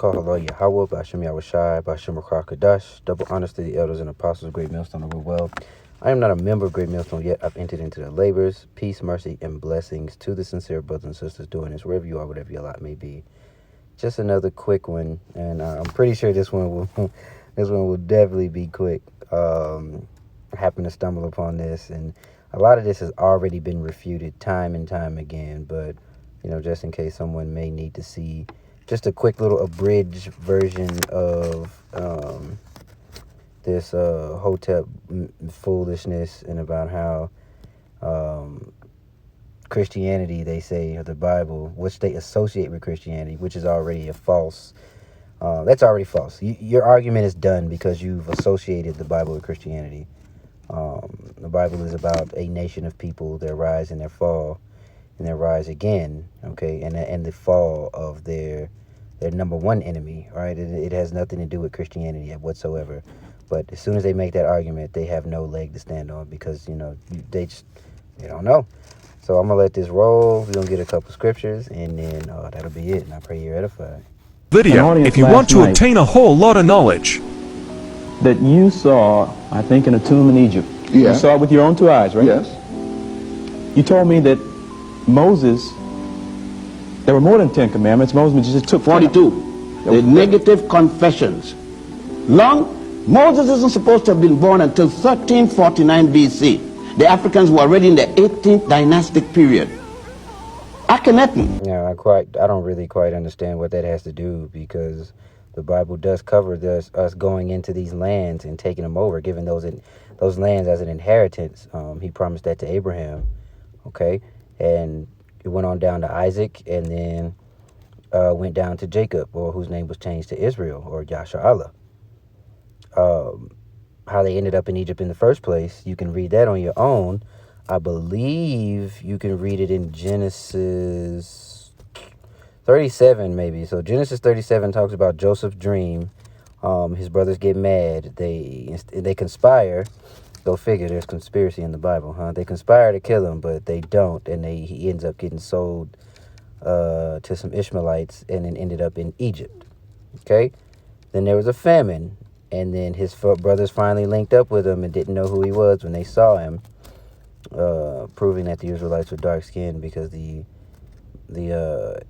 Barakah Allah Yahweh, Bashem Yahushai, Bashem Kadash. Double honors to the elders and apostles of Great Millstone of well. I am not a member of Great Millstone yet. I've entered into the labors. Peace, mercy, and blessings to the sincere brothers and sisters doing this, wherever you are, whatever your lot may be. Just another quick one, and I'm pretty sure this one will this one will definitely be quick. I happened to stumble upon this, and a lot of this has already been refuted time and time again, but just in case someone may need to see just a quick little abridged version of this Hotep foolishness, and about how Christianity, they say, or the Bible, which they associate with Christianity, which is already a false. That's already false. Your argument is done because you've associated the Bible with Christianity. The Bible is about a nation of people, their rise and their fall, and their rise again, okay, and the fall of their number one enemy, right? It has nothing to do with Christianity whatsoever. But as soon as they make that argument, they have no leg to stand on, because they don't know. So I'm gonna let this roll. We're gonna get a couple scriptures, and then that'll be it. And I pray you're edified. Video, if you want to obtain a whole lot of knowledge. That you saw, I think, in a tomb in Egypt. Yeah. You saw it with your own two eyes, right? Yes. You told me that Moses, there were more than 10 commandments. Moses just took 42. The negative confessions. Moses isn't supposed to have been born until 1349 BC. The Africans were already in the 18th dynastic period. Akhenaten. Yeah, I don't really quite understand what that has to do, because the Bible does cover us going into these lands and taking them over, giving those lands as an inheritance. He promised that to Abraham, okay? And it went on down to Isaac, and then went down to Jacob, or whose name was changed to Israel, or Yasha'Allah. How they ended up in Egypt in the first place, you can read that on your own. I believe you can read it in Genesis 37, maybe. So Genesis 37 talks about Joseph's dream. His brothers get mad. They conspire. Go figure, there's conspiracy in the Bible, huh? They conspire to kill him, but they don't, and he ends up getting sold to some Ishmaelites, and then ended up in Egypt. Okay? Then there was a famine, and then his brothers finally linked up with him and didn't know who he was when they saw him, proving that the Israelites were dark-skinned, because the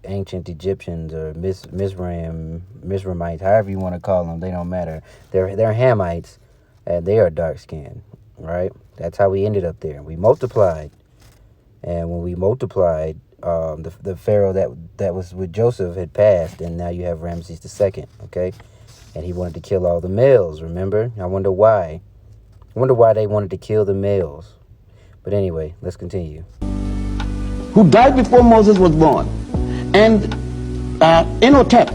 ancient Egyptians, or Mizraimites, however you want to call them, they don't matter. They're Hamites, and they are dark-skinned, right? That's how we ended up there. We multiplied, and when we multiplied, the Pharaoh that was with Joseph had passed, and now you have Ramses II, okay? And he wanted to kill all the males, remember? I wonder why. I wonder why they wanted to kill the males. But anyway, let's continue. Who died before Moses was born, and Imhotep,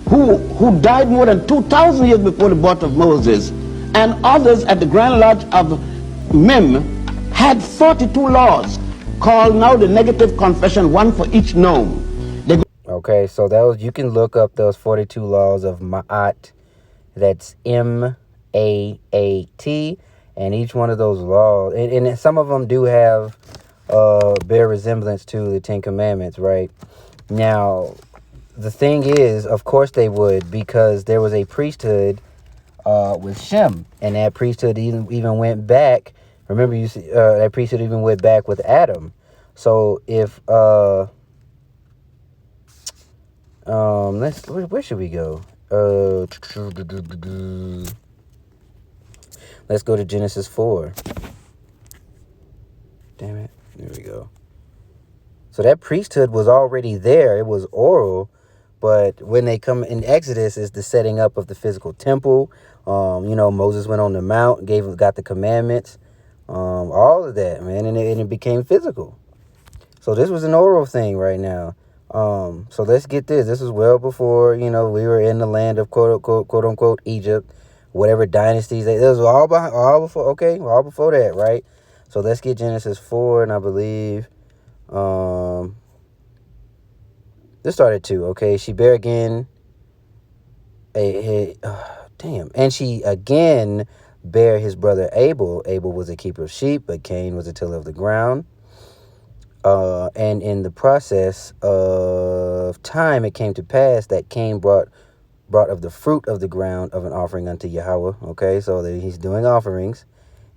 who died more than 2,000 years before the birth of Moses, and others at the Grand Lodge of Mem had 42 laws, called now the negative confession, one for each nome. Okay, so you can look up those 42 laws of Ma'at. That's Maat, and each one of those laws, and some of them do have bear resemblance to the Ten Commandments, right? Now, the thing is, of course they would, because there was a priesthood with Shem, and that priesthood even went back. Remember, you see, that priesthood even went back with Adam. So if where should we go? Let's go to Genesis 4. Damn it. There we go. So that priesthood was already there. It was oral. But when they come in Exodus, is the setting up of the physical temple. Moses went on the mount, got the commandments. All of that, man. And it became physical. So this was an oral thing right now. So let's get this. This was well before, we were in the land of quote unquote Egypt, whatever dynasties. It was all before that, right? So let's get Genesis 4, and I believe, this started 2, okay? She bare again, and she again bare his brother Abel. Abel was a keeper of sheep, but Cain was a tiller of the ground. And in the process of time, it came to pass that Cain brought brought of the fruit of the ground of an offering unto Yahweh. Okay, so he's doing offerings.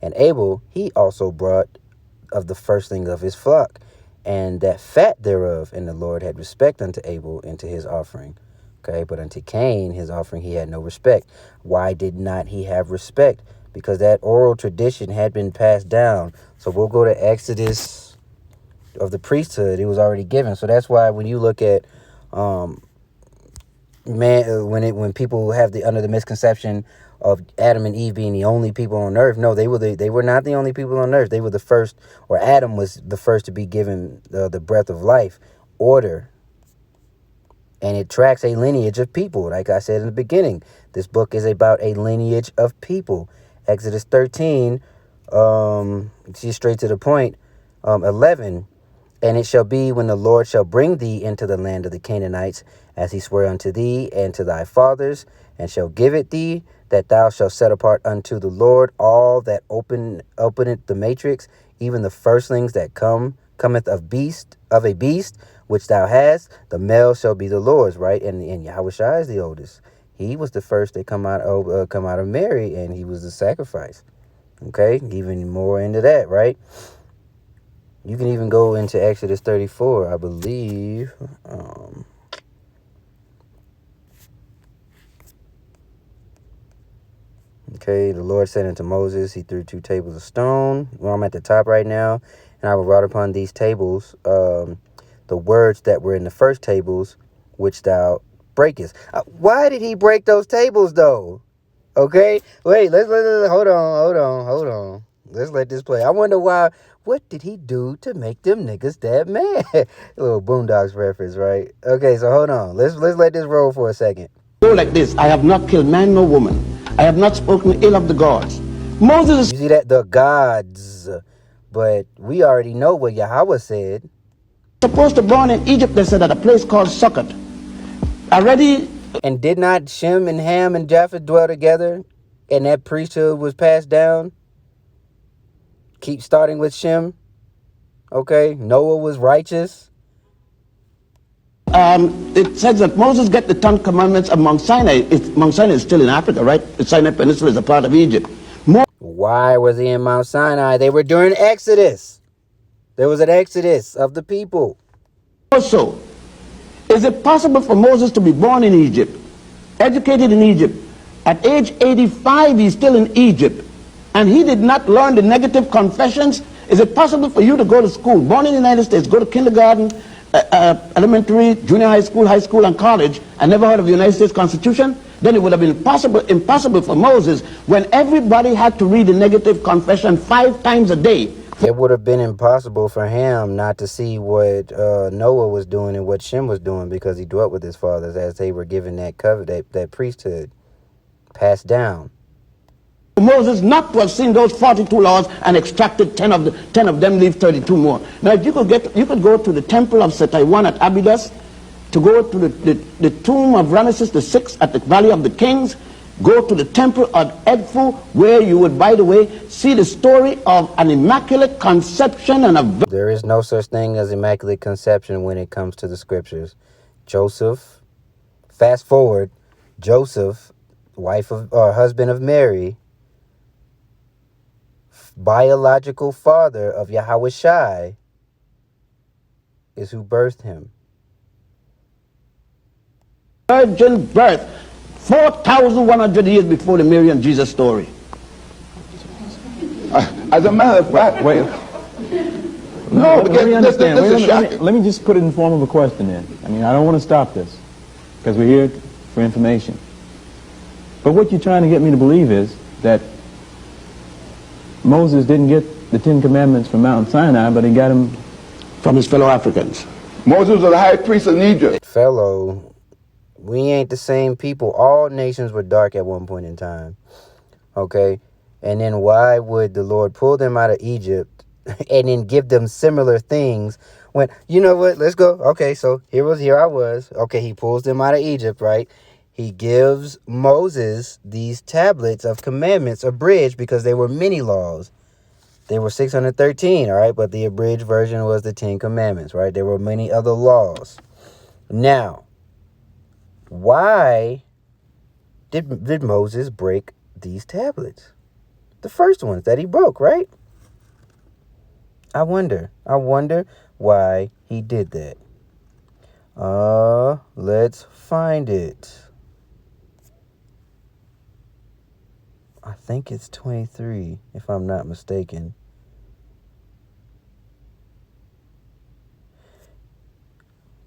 And Abel, he also brought of the firstlings of his flock, and that fat thereof. And the Lord had respect unto Abel and to his offering. Okay, but unto Cain, his offering, he had no respect. Why did not he have respect? Because that oral tradition had been passed down. So we'll go to Exodus of the priesthood. It was already given. So that's why when you look at when people have under the misconception of Adam and Eve being the only people on earth, no, they were not the only people on earth. They were the first, or Adam was the first to be given the breath of life, order. And it tracks a lineage of people. Like I said in the beginning, this book is about a lineage of people. Exodus 13, see straight to the point, 11. And it shall be when the Lord shall bring thee into the land of the Canaanites, as he sware unto thee and to thy fathers, and shall give it thee, that thou shalt set apart unto the Lord all that openeth the matrix, even the firstlings that cometh of a beast which thou hast, the male shall be the Lord's, right? And Yahushua is the oldest. He was the first to come out of Mary, and he was the sacrifice. Okay, even more into that, right? You can even go into Exodus 34, I believe. Okay, the Lord said unto Moses, he threw 2 tables of stone. Well, I'm at the top right now. And I will write upon these tables the words that were in the first tables, which thou breakest. Why did he break those tables, though? Okay, wait, let's hold on. Let's let this play. I wonder why. What did he do to make them niggas that mad? A little Boondocks reference, right? Okay, so hold on. Let's let this roll for a second. Go like this: I have not killed man nor woman. I have not spoken ill of the gods. Moses. You see that? The gods. But we already know what Yahweh said. Supposed to born in Egypt, they said, at a place called Sukkot. Already. And did not Shem and Ham and Japheth dwell together? And that priesthood was passed down? Keep starting with Shem. Okay, Noah was righteous. It says that Moses got the 10 Commandments of Mount Sinai. Mount Sinai is still in Africa, right? The Sinai Peninsula is a part of Egypt. Why was he in Mount Sinai? They were during Exodus. There was an exodus of the people. Also, is it possible for Moses to be born in Egypt, educated in Egypt? At age 85, he's still in Egypt, and he did not learn the negative confessions? Is it possible for you to go to school, born in the United States, go to kindergarten, elementary, junior high school, and college, and never heard of the United States Constitution? Then it would have been impossible for Moses, when everybody had to read the negative confession 5 times a day. It would have been impossible for him not to see what Noah was doing and what Shem was doing, because he dwelt with his fathers as they were given that covenant, that priesthood passed down. Moses not to have seen those 42 laws and extracted 10 of them, leave 32 more. Now, if you could go to the temple of Setaiwan at Abydos, to go to the tomb of Ramesses VI at the Valley of the Kings, go to the temple of Edfu, where you would, by the way, see the story of an immaculate conception and a... There is no such thing as immaculate conception when it comes to the scriptures. Joseph, fast forward, Joseph, husband of Mary, biological father of Yahushua, is who birthed him. Virgin birth, 4,100 years before the Mary and Jesus story. As a matter of fact, wait. No, let me understand. Let me just put it in form of a question then. I mean, I don't want to stop this, because we're here for information. But what you're trying to get me to believe is that Moses didn't get the 10 Commandments from Mount Sinai, but he got them from his fellow Africans. Moses was the high priest of Egypt. Fellow, we ain't the same people. All nations were dark at one point in time. Okay? And then why would the Lord pull them out of Egypt and then give them similar things when, you know what, let's go. Okay, so here I was. Okay, he pulls them out of Egypt, right? He gives Moses these tablets of commandments abridged, because they were many laws. They were 613, all right? But the abridged version was the 10 Commandments, right? There were many other laws. Now, why did Moses break these tablets? The first ones that he broke, right? I wonder why he did that. Let's find it. I think it's 23, if I'm not mistaken.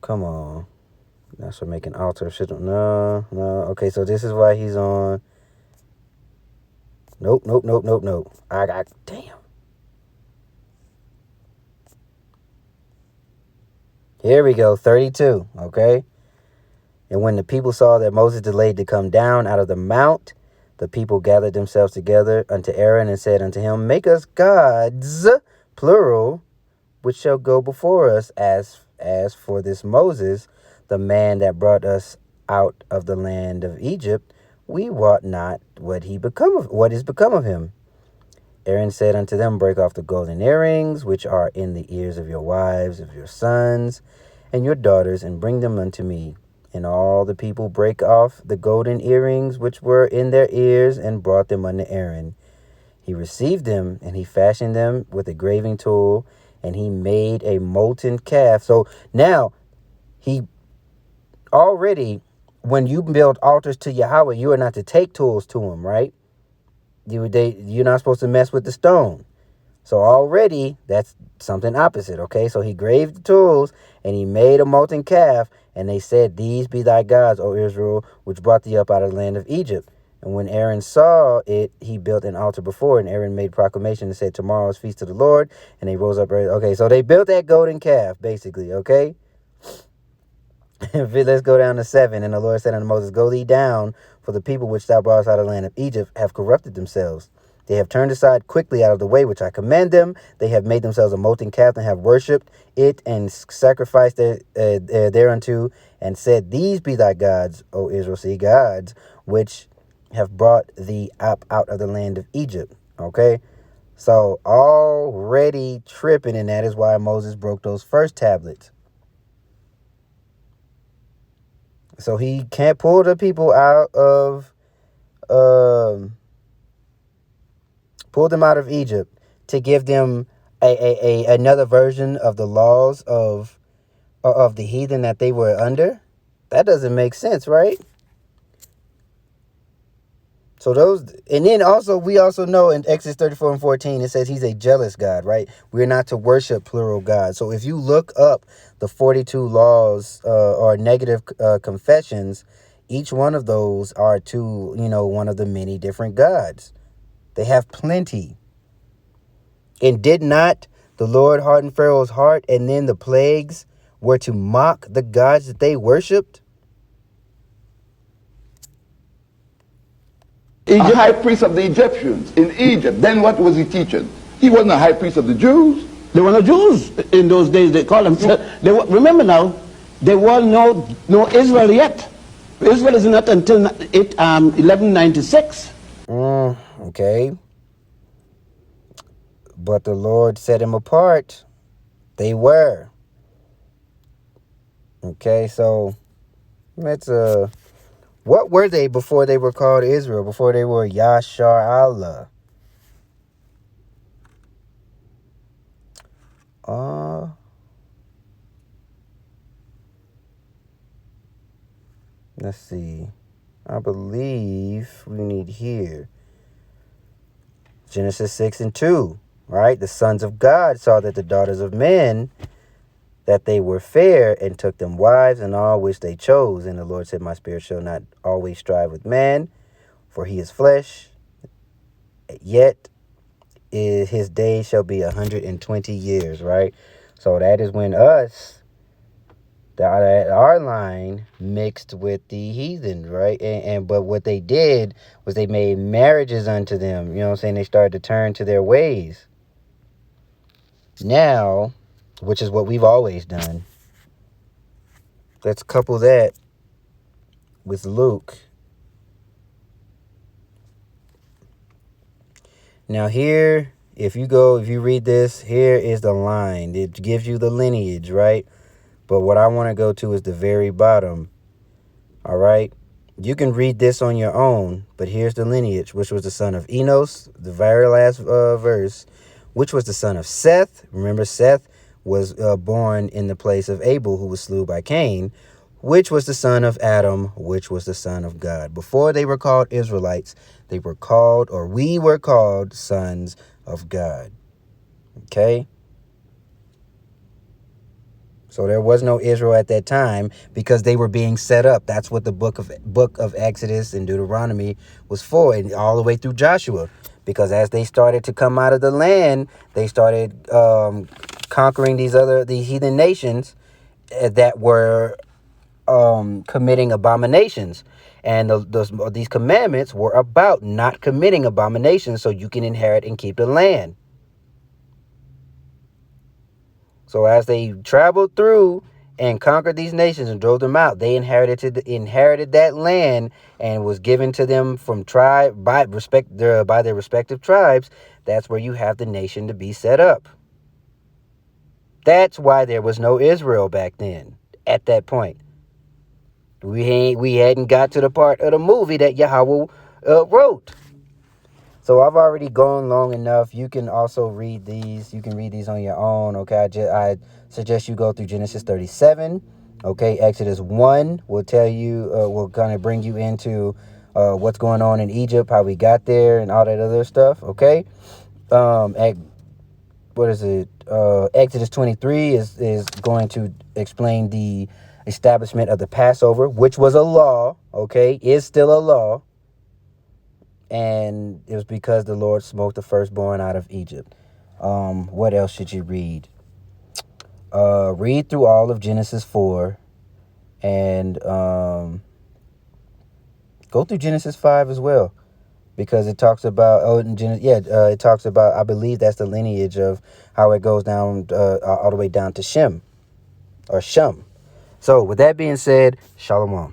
Come on. That's for making altar. No. Okay, so this is why he's on. Nope. Damn. Here we go, 32, okay? And when the people saw that Moses delayed to come down out of the mount, the people gathered themselves together unto Aaron and said unto him, Make us gods, plural, which shall go before us, as for this Moses, the man that brought us out of the land of Egypt, we wot not what is become of him. Aaron said unto them, Break off the golden earrings, which are in the ears of your wives, of your sons, and your daughters, and bring them unto me. And all the people brake off the golden earrings which were in their ears, and brought them unto Aaron. He received them, and he fashioned them with a graving tool, and he made a molten calf. So now, he already, when you build altars to Yahweh, you are not to take tools to him, right? You're not supposed to mess with the stone. So already, that's something opposite, okay? So he graved the tools, and he made a molten calf, and they said, These be thy gods, O Israel, which brought thee up out of the land of Egypt. And when Aaron saw it, he built an altar before, and Aaron made proclamation and said, Tomorrow is feast of the Lord. And they rose up early. Okay, so they built that golden calf, basically, okay? Let's go down to 7. And the Lord said unto Moses, Go thee down, for the people which thou broughtest out of the land of Egypt have corrupted themselves. They have turned aside quickly out of the way which I command them. They have made themselves a molten calf and have worshipped it and sacrificed thereunto, and said, These be thy gods, O Israel, see, gods, which have brought thee up out of the land of Egypt. Okay? So already tripping, and that is why Moses broke those first tablets. So he can't pull the people out of pull them out of Egypt to give them another version of the laws of the heathen that they were under. That doesn't make sense, right? So those, and then also we also know in Exodus 34 and 14 it says he's a jealous God, right? We're not to worship plural gods. So if you look up the 42 laws or negative confessions, each one of those are to, one of the many different gods. They have plenty. And did not the Lord harden Pharaoh's heart, and then the plagues were to mock the gods that they worshipped? A high priest of the Egyptians in Egypt. Then what was he teaching? He wasn't a high priest of the Jews. There were no Jews in those days. They called themselves. Remember now, there was no Israel yet. Israel is not until 1196. Okay. But the Lord set him apart. They were. Okay, so let's what were they before they were called Israel? Before they were Yashar Allah? Let's see. I believe we need here. Genesis 6 and 2, right? The sons of God saw that the daughters of men, that they were fair, and took them wives, and all which they chose. And the Lord said, My spirit shall not always strive with man, for he is flesh, yet his days shall be 120 years, right? So that is when our line mixed with the heathen, right? But what they did was they made marriages unto them. You know what I'm saying? They started to turn to their ways. Now, which is what we've always done. Let's couple that with Luke. Now here, if you read this, here is the line. It gives you the lineage, right? But what I want to go to is the very bottom. All right. You can read this on your own, but here's the lineage, which was the son of Enos, the very last verse, which was the son of Seth. Remember, Seth was born in the place of Abel, who was slew by Cain, which was the son of Adam, which was the son of God. Before they were called Israelites, they were called, or we were called, sons of God. Okay? So there was no Israel at that time because they were being set up. That's what the book of Exodus and Deuteronomy was for, and all the way through Joshua. Because as they started to come out of the land, they started conquering these heathen nations that were committing abominations. And these commandments were about not committing abominations so you can inherit and keep the land. So as they traveled through and conquered these nations and drove them out, they inherited that land and was given to them from by their respective tribes. That's where you have the nation to be set up. That's why there was no Israel back then. At that point, we hadn't got to the part of the movie that Yahweh wrote. So I've already gone long enough. You can also read these. You can read these on your own. Okay, I suggest you go through Genesis 37. Okay, Exodus 1 will tell you, will kind of bring you into what's going on in Egypt, how we got there, and all that other stuff. Okay, what is it? Exodus 23 is going to explain the establishment of the Passover, which was a law. Okay, is still a law. And it was because the Lord smote the firstborn out of Egypt. What else should you read? Read through all of Genesis 4 and go through Genesis 5 as well, because it talks about it talks about, I believe that's the lineage of how it goes down all the way down to Shem or Shum. So with that being said, Shalom.